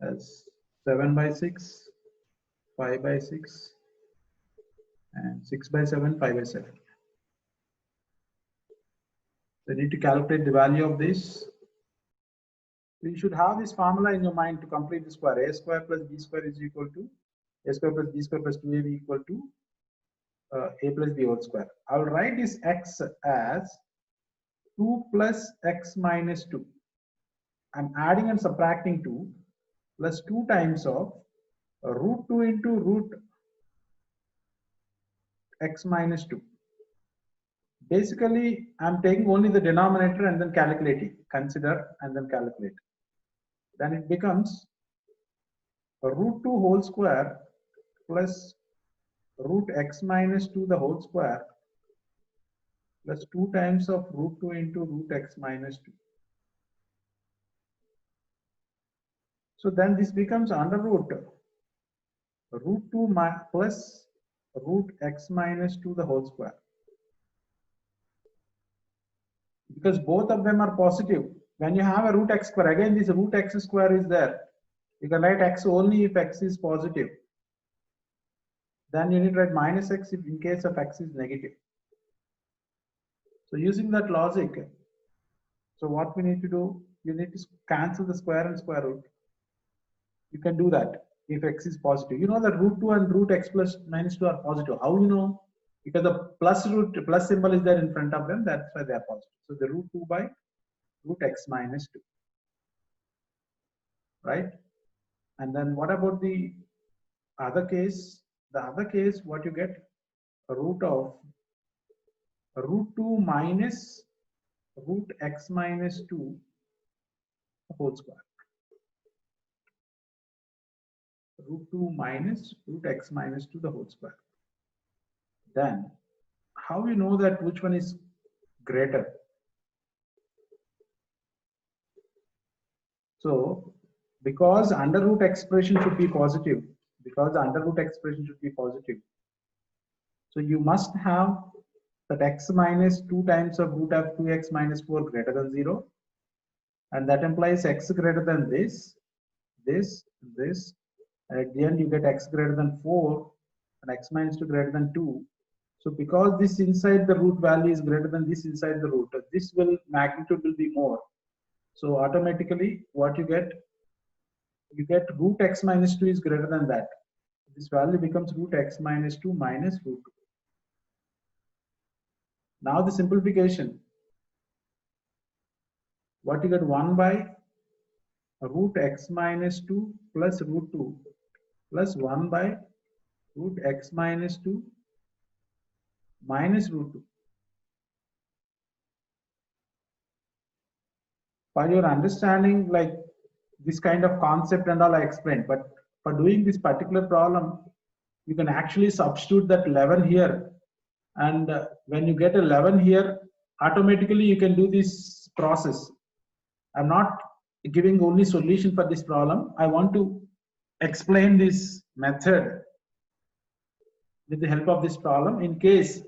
as 7 by 6, 5 by 6, and 6 by 7, 5 by 7. So you need to calculate the value of this. You should have this formula in your mind to complete the square. A square plus b square is equal to a square plus b square plus 2ab equal to a plus b whole square. I will write this x as 2 plus x minus 2. I'm adding and subtracting 2 plus 2 times of root 2 into root x minus 2. Basically, I'm taking only the denominator and then calculating. Consider and then calculate. Then it becomes root 2 whole square plus root x minus 2 the whole square plus 2 times of root 2 into root x minus 2. So then this becomes under root 2 plus root x minus 2 the whole square. Because both of them are positive. When you have a root x square, again this root x square is there. You can write x only if x is positive. Then you need to write minus x if in case of x is negative. So using that logic, so what we need to do, you need to cancel the square and square root. You can do that if x is positive. You know that root 2 and root x plus minus 2 are positive. How you know? Because the plus symbol is there in front of them, that's why they are positive. So the root 2 by root x minus 2. Right? And then what about the other case? The other case, what you get? A root of root 2 minus root x minus 2 whole square. Root 2 minus root x minus 2 the whole square. Then how you know that which one is greater? So because under root expression should be positive, because the under root expression should be positive, so you must have that x minus 2 times of root of 2x minus 4 greater than 0, and that implies x greater than this, and at the end you get x greater than 4 and x minus 2 greater than 2. So because this inside the root value is greater than this inside the root, this magnitude will be more. So automatically what you get root x minus 2 is greater than that. This value becomes root x minus 2 minus root 2. Now the simplification. What you get 1 by root x minus 2 plus root 2 plus 1 by root x minus 2 minus root 2. For your understanding, like this kind of concept and all I explained, but for doing this particular problem, you can actually substitute that 11 here, and when you get 11 here, automatically you can do this process. I'm not giving only solution for this problem. I want to explain this method with the help of this problem in case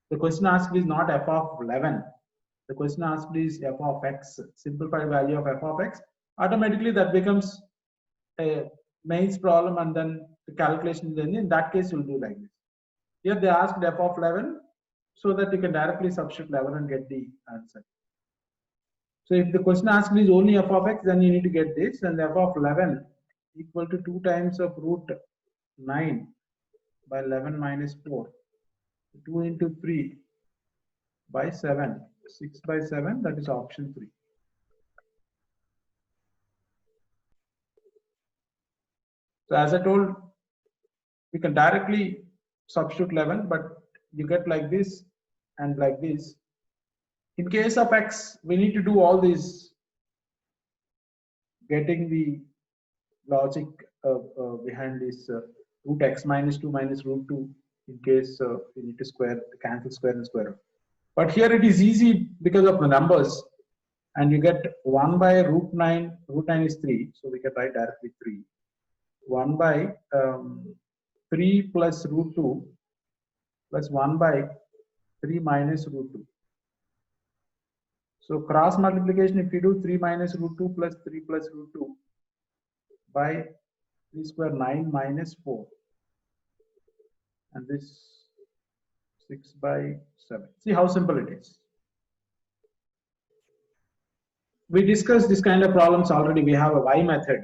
the question asked is not f of 11. The question asked is f of x, simplified value of f of x. Automatically that becomes a mains problem, and then the calculation, then in that case you'll do like this. Here they asked f of 11, so that you can directly substitute 11 and get the answer. So if the question asked is only f of x, then you need to get this, and f of 11 equal to 2 times of root 9 by 11 minus 4, 2 into 3 by 7, 6 by 7, that is option 3. So as I told, you can directly substitute 11, but you get like this and like this. In case of x, we need to do all these, getting the logic behind this root x minus 2 minus root 2, in case we need to cancel square and square root. But here it is easy because of the numbers, and you get 1 by root 9, root 9 is 3, so we can write directly 3. 1 by 3 plus root 2 plus 1 by 3 minus root 2. So cross multiplication, if you do 3 minus root 2 plus 3 plus root 2 by 3 square 9 minus 4, and this 6 by 7. See how simple it is. We discussed this kind of problems already. We have a y method.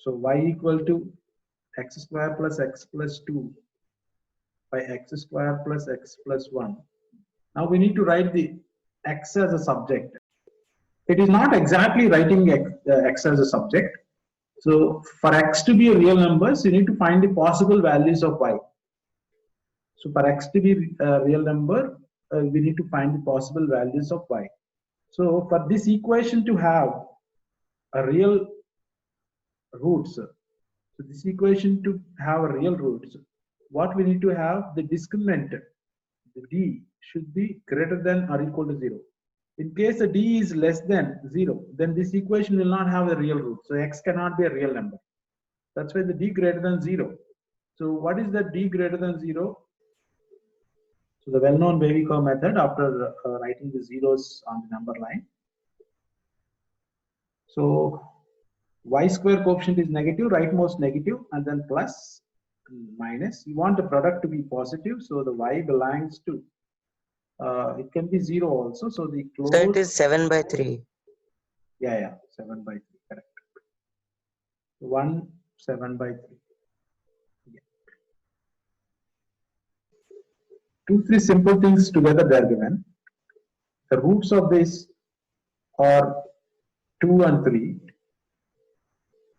So y equal to x square plus x plus 2 by x square plus x plus 1. Now we need to write the x as a subject. It is not exactly writing x as a subject. So for x to be a real numbers, you need to find the possible values of y. So for x to be a real number, we need to find the possible values of y. So for this equation to have a real roots, so this equation to have a real roots, what we need to have, the discriminant, the d should be greater than or equal to 0. In case the d is less than 0, then this equation will not have a real root. So x cannot be a real number. That's why the d greater than 0. So what is the d greater than 0? So the well-known wavy curve method after writing the zeros on the number line. So y square coefficient is negative, rightmost negative, and then plus and minus. You want the product to be positive, so the y belongs to, it can be 0 also. So the close. So it is 7 by 3. Yeah, 7 by 3, correct. 1, 7 by 3. Yeah. 2, 3 simple things together they are given. The roots of this are 2 and 3,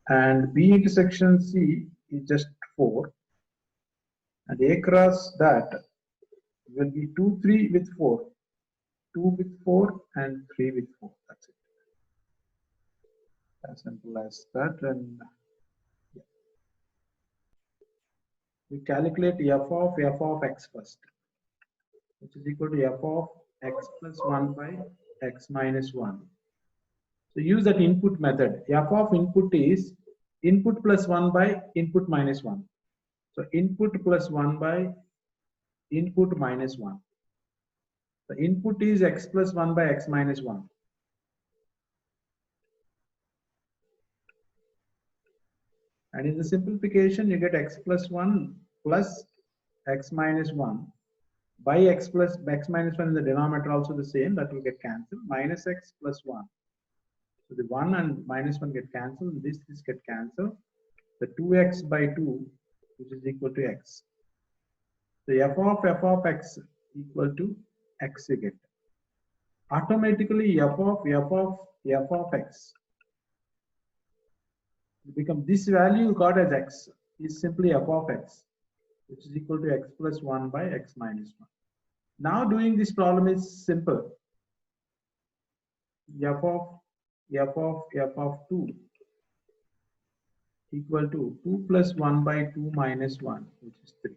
and B intersection C is just 4, and A cross that will be 2, 3 with 4, 2 with 4, and 3 with 4. That's it. As simple as that. And yeah. We calculate f of x first, which is equal to f of x plus 1 by x minus 1. So use that input method. F of input is input plus 1 by input minus 1. So input plus 1 by input minus 1. The input is x plus 1 by x minus 1. And in the simplification, you get x plus 1 plus x minus 1 by x plus x minus 1 in the denominator also the same, that will get cancelled, minus x plus 1. So the 1 and minus 1 get cancelled, this get cancelled. The 2x by 2, which is equal to x. So f of x equal to x you get. Automatically f of x become this value you got as x is simply f of x, which is equal to x plus 1 by x minus 1. Now doing this problem is simple. f of 2 equal to 2 plus 1 by 2 minus 1, which is 3.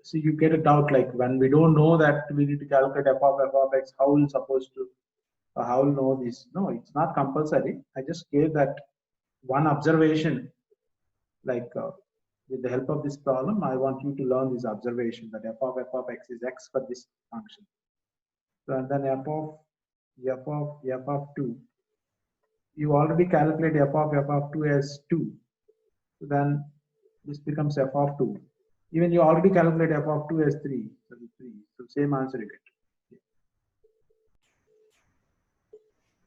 So you get a doubt, like when we don't know that we need to calculate f of x, how will supposed to, how will know this? No, it's not compulsory. I just gave that one observation, like with the help of this problem, I want you to learn this observation that f of x is x for this function. So and then f of 2, you already calculate f of 2 as 2. So then this becomes f of 2. Even you already calculate f of 2 as 3. So 3. So same answer you get.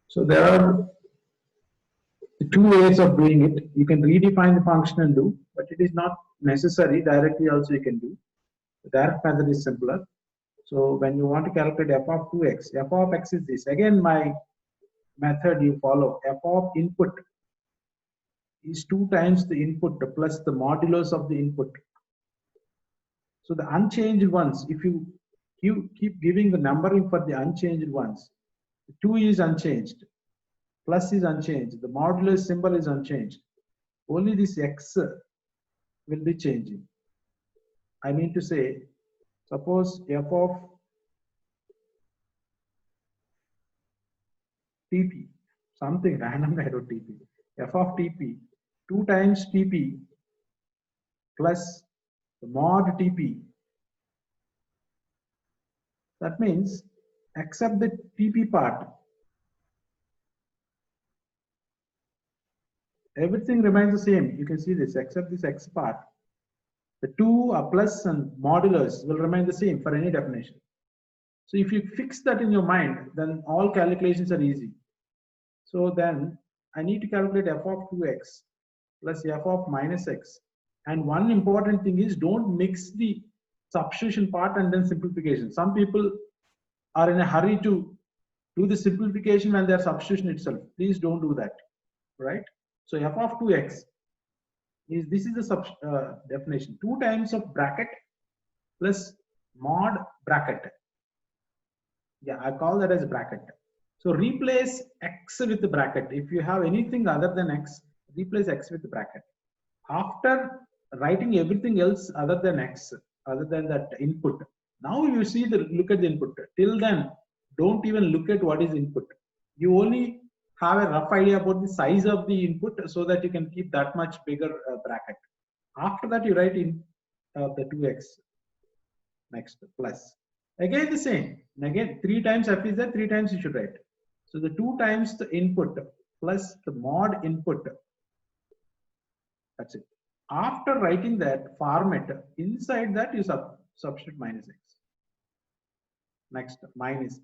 So there are two ways of doing it. You can redefine the function and do, but it is not necessary. Directly also you can do. The direct method is simpler. So when you want to calculate f of 2x, f of x is this. Again, my method you follow. F of input is 2 times the input plus the modulus of the input. So the unchanged ones, if you keep giving the numbering for the unchanged ones, 2 is unchanged, plus is unchanged, the modulus symbol is unchanged. Only this x will be changing. I mean to say, suppose f of tp, something random, I wrote tp, f of tp, 2 times tp plus the mod tp. That means accept the tp part. everything remains the same. You can see this except this x part. The 2 plus and modulus will remain the same for any definition. So if you fix that in your mind, then all calculations are easy. So then I need to calculate f of 2x plus f of minus x. And one important thing is, don't mix the substitution part and then simplification. Some people are in a hurry to do the simplification when they are substitution itself. Please don't do that, right? So f of 2x is, this is the definition, 2 times of bracket plus mod bracket. Yeah, I call that as bracket. So replace x with the bracket. If you have anything other than x, replace x with the bracket. After writing everything else other than x, other than that input, now you see look at the input. Till then, don't even look at what is input. You only have a rough idea about the size of the input so that you can keep that much bigger bracket. After that, you write in the 2x next plus. Again the same. Again 3 times f is there, 3 times you should write. So the 2 times the input plus the mod input. That's it. After writing that format, inside that you substitute minus x. Next, minus.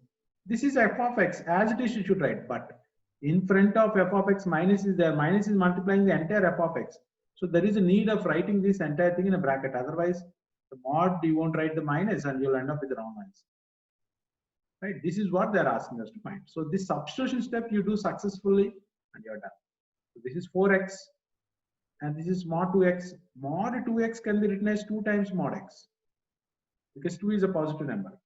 This is f of x. As it is, you should write. But in front of f of x, minus is there. Minus is multiplying the entire f of x. So there is a need of writing this entire thing in a bracket. Otherwise, the mod, you won't write the minus and you'll end up with the wrong answer. Right? This is what they're asking us to find. So this substitution step you do successfully and you're done. So this is 4x and this is mod 2x. Mod 2x can be written as 2 times mod x because 2 is a positive number.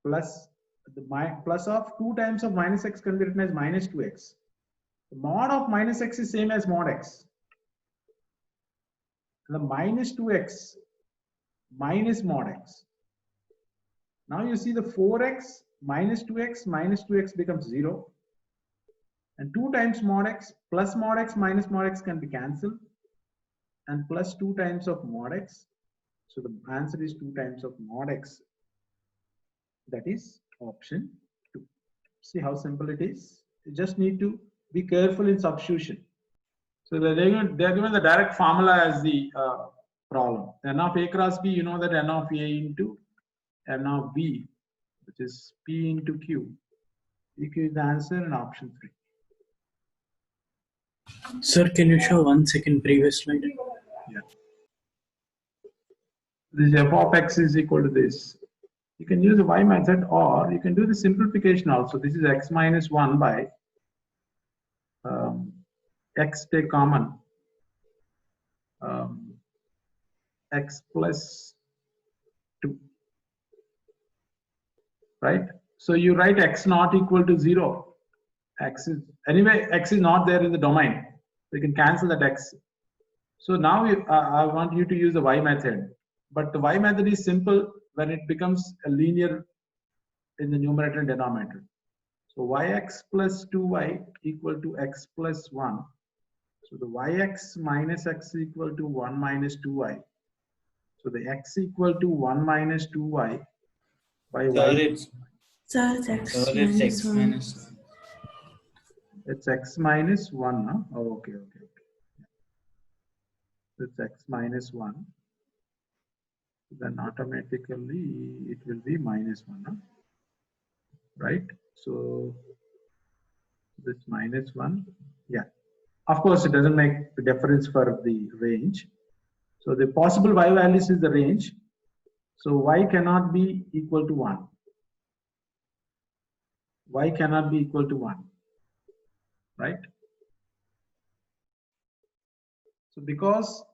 Plus the plus of 2 times of minus x can be written as minus 2x. The mod of minus x is same as mod x. And the minus 2x minus mod x. Now you see the 4x minus 2x becomes 0. And 2 times mod x plus mod x minus mod x can be cancelled. And plus 2 times of mod x. So the answer is 2 times of mod x. That is option 2. See how simple it is? You just need to be careful in substitution. So they're given the direct formula as the problem. N of A cross B, you know that N of A into N of B, which is P into Q. Q is the answer in option 3. Sir, can you show 1 second previous slide? Yeah. This f of x is equal to this. You can use the y method or you can do the simplification also. This is x minus 1 by x take common. X plus 2. Right? So you write x not equal to 0. X is anyway, x is not there in the domain. So you can cancel that x. So now I want you to use the y method. But the y method is simple when it becomes a linear in the numerator and denominator. So yx plus 2y equal to x plus 1. So the yx minus x equal to 1 minus 2y. So the x equal to 1 minus 2y by y. It's x minus 1. It's x minus 1. Huh? Oh, okay. It's x minus 1. Then automatically it will be minus 1. Huh? Right? So this minus 1. Yeah. Of course, it doesn't make a difference for the range. So the possible y values is the range. So y cannot be equal to 1. Y cannot be equal to 1. Right? So because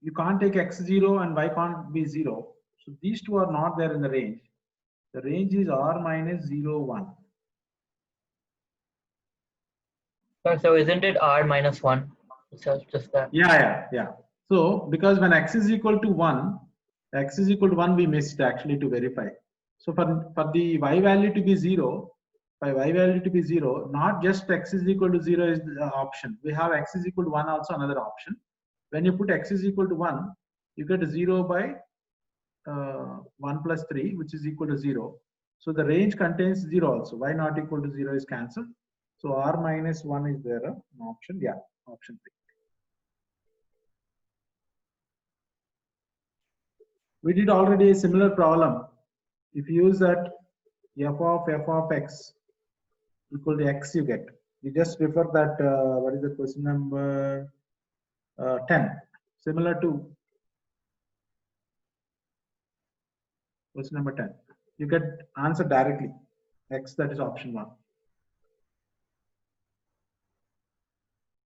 you can't take x0 and y can't be 0. So these two are not there in the range. The range is r minus 0, 1. So isn't it r minus 1? So just that. Yeah. So because when x is equal to 1, we missed actually to verify. So for the y value to be 0, not just x is equal to 0 is the option. We have x is equal to 1 also another option. When you put x is equal to 1, you get 0 by 1 plus 3, which is equal to 0. So the range contains 0 also. Y not equal to 0 is cancelled. So r minus 1 is there an option? Yeah, option 3. We did already a similar problem. If you use that f of x equal to x, you get. You just refer that, what is the question number 10, similar to question number 10. You get answer directly, x, that is option 1.